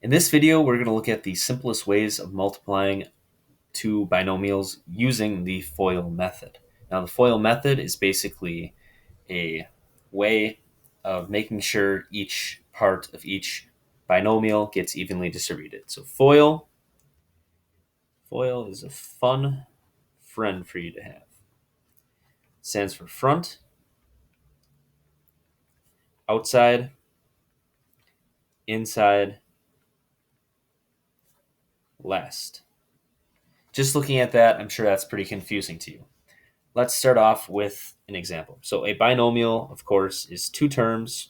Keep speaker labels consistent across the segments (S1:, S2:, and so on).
S1: In this video, we're going to look at the simplest ways of multiplying two binomials using the FOIL method. Now, the FOIL method is basically a way of making sure each part of each binomial gets evenly distributed. So FOIL is a fun friend for you to have. It stands for front, outside, inside, last. Just looking at that, I'm sure that's pretty confusing to you. Let's start off with an example. So a binomial, of course, is two terms.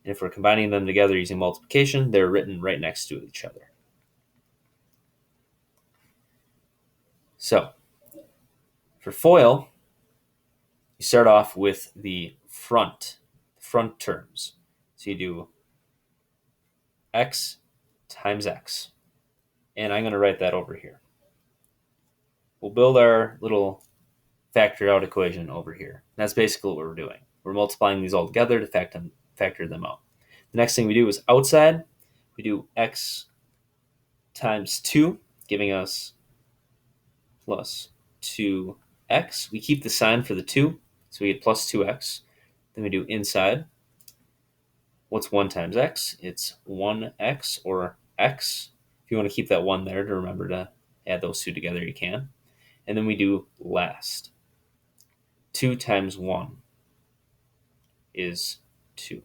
S1: And if we're combining them together using multiplication, they're written right next to each other. So for FOIL, you start off with the front terms. So you do x times x. And I'm going to write that over here. We'll build our little factor out equation over here. That's basically what we're doing. We're multiplying these all together to factor them out. The next thing we do is outside. We do x times 2, giving us plus 2x. We keep the sign for the 2, so we get plus 2x. Then we do inside. What's 1 times x? It's 1x, or x. If you want to keep that 1 there to remember to add those two together, you can. And then we do last. 2 times 1 is 2.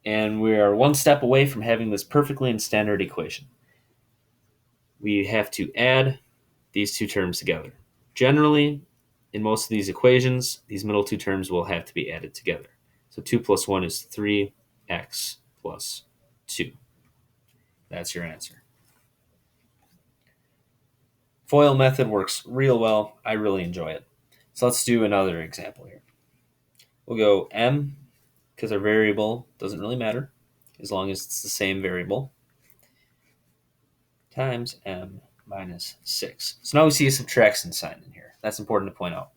S1: And we are one step away from having this perfectly in standard equation. We have to add these two terms together. Generally, in most of these equations, these middle two terms will have to be added together. So 2 plus 1 is 3x plus 2. That's your answer. FOIL method works real well. I really enjoy it. So let's do another example here. We'll go m, because our variable doesn't really matter as long as it's the same variable, times m minus 6. So now we see a subtraction sign in here. That's important to point out.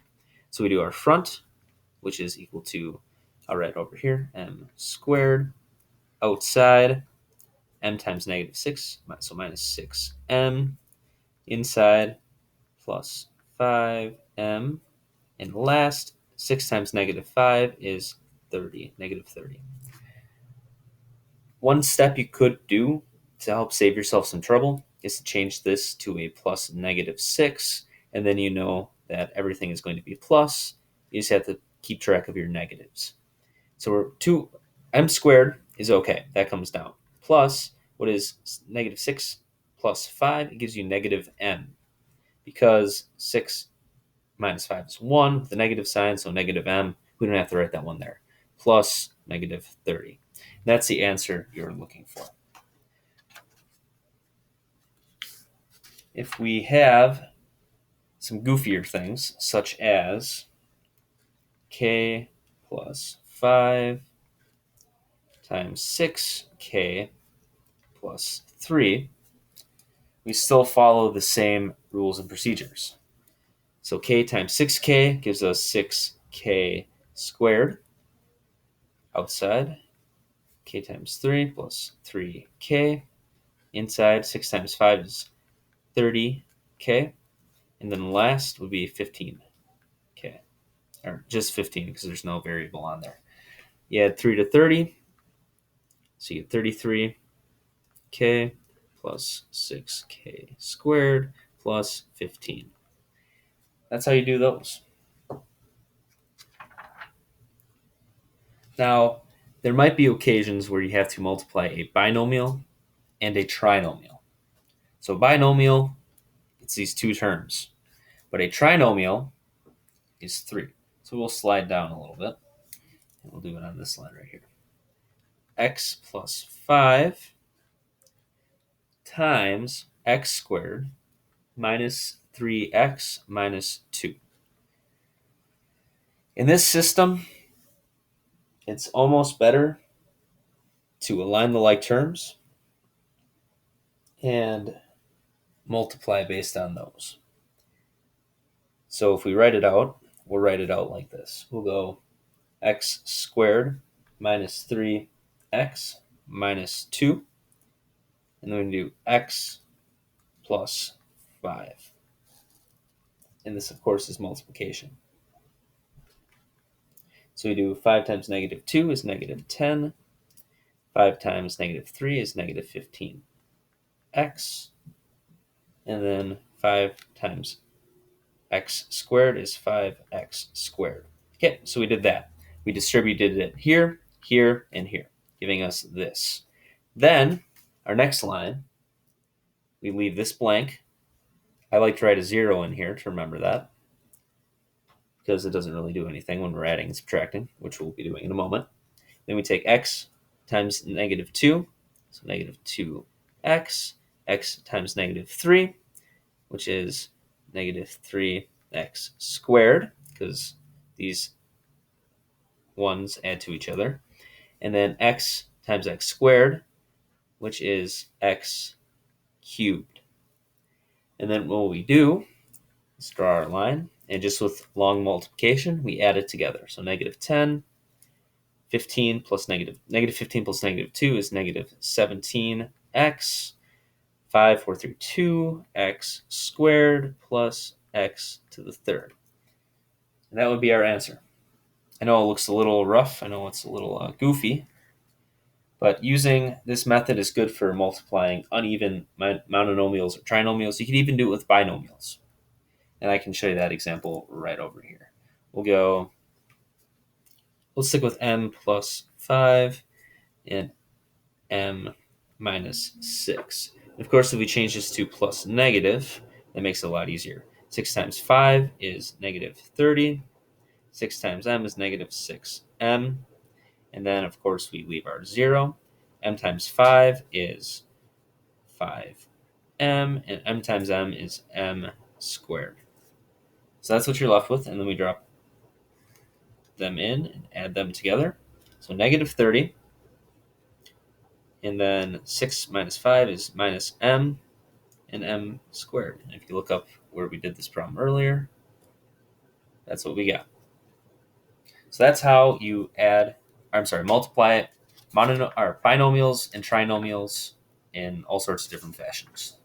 S1: So we do our front, which is equal to, I'll write over here, m squared, outside, m times negative 6, so minus 6m, inside, plus 5m, and last, 6 times negative 5 is 30, negative 30. One step you could do to help save yourself some trouble is to change this to a plus negative 6, and then you know that everything is going to be plus. You just have to keep track of your negatives. So m squared is okay. That comes down. Plus, what is negative 6 plus 5? It gives you negative m, because 6 minus 5 is 1 with the negative sign, so negative m. We don't have to write that one there. Plus negative 30. That's the answer you're looking for. If we have some goofier things, such as k plus 5 times 6k plus 3, we still follow the same rules and procedures. So k times 6k gives us 6k squared. Outside, k times 3 plus 3k. Inside, 6 times 5 is 30k. And then last would be 15k. Or just 15 because there's no variable on there. You add 3 to 30, so you get 33k plus 6k squared plus 15. That's how you do those. Now, there might be occasions where you have to multiply a binomial and a trinomial. So binomial, it's these two terms. But a trinomial is 3. So we'll slide down a little bit. And we'll do it on this line right here. X plus 5 times x squared minus 3x minus 2. In this system, it's almost better to align the like terms and multiply based on those. So if we write it out, we'll write it out like this. We'll go x squared minus 3x minus 2 And then we do x plus 5. And this, of course, is multiplication. So we do 5 times negative 2 is negative 10. 5 times negative 3 is negative 15. X. And then 5 times x squared is 5x squared. Okay, so we did that. We distributed it here, here, and here, giving us this. Then, our next line, we leave this blank. I like to write a 0 in here to remember that, because it doesn't really do anything when we're adding and subtracting, which we'll be doing in a moment. Then we take x times negative 2, so negative 2x, x times negative 3, which is negative 3x squared, because these ones add to each other. And then x times x squared, which is x cubed. And then what we do is draw our line, and just with long multiplication, we add it together. So negative 10, 15 plus negative 15 plus negative 2 is negative 17x. 5, 4, 3, 2, x squared plus x to the third. And that would be our answer. I know it looks a little rough. I know it's a little goofy. But using this method is good for multiplying uneven monomials or trinomials. You can even do it with binomials. And I can show you that example right over here. We'll stick with m plus 5 and m minus 6. And of course, if we change this to plus negative, that makes it a lot easier. 6 times 5 is negative 30. 6 times m is negative 6m. And then, of course, we leave our 0. M times 5 is 5m, and m times m is m squared. So that's what you're left with, and then we drop them in and add them together. So negative 30, and then 6 minus 5 is minus m, and m squared. And if you look up where we did this problem earlier, that's what we got. So that's how you multiply binomials and trinomials in all sorts of different fashions.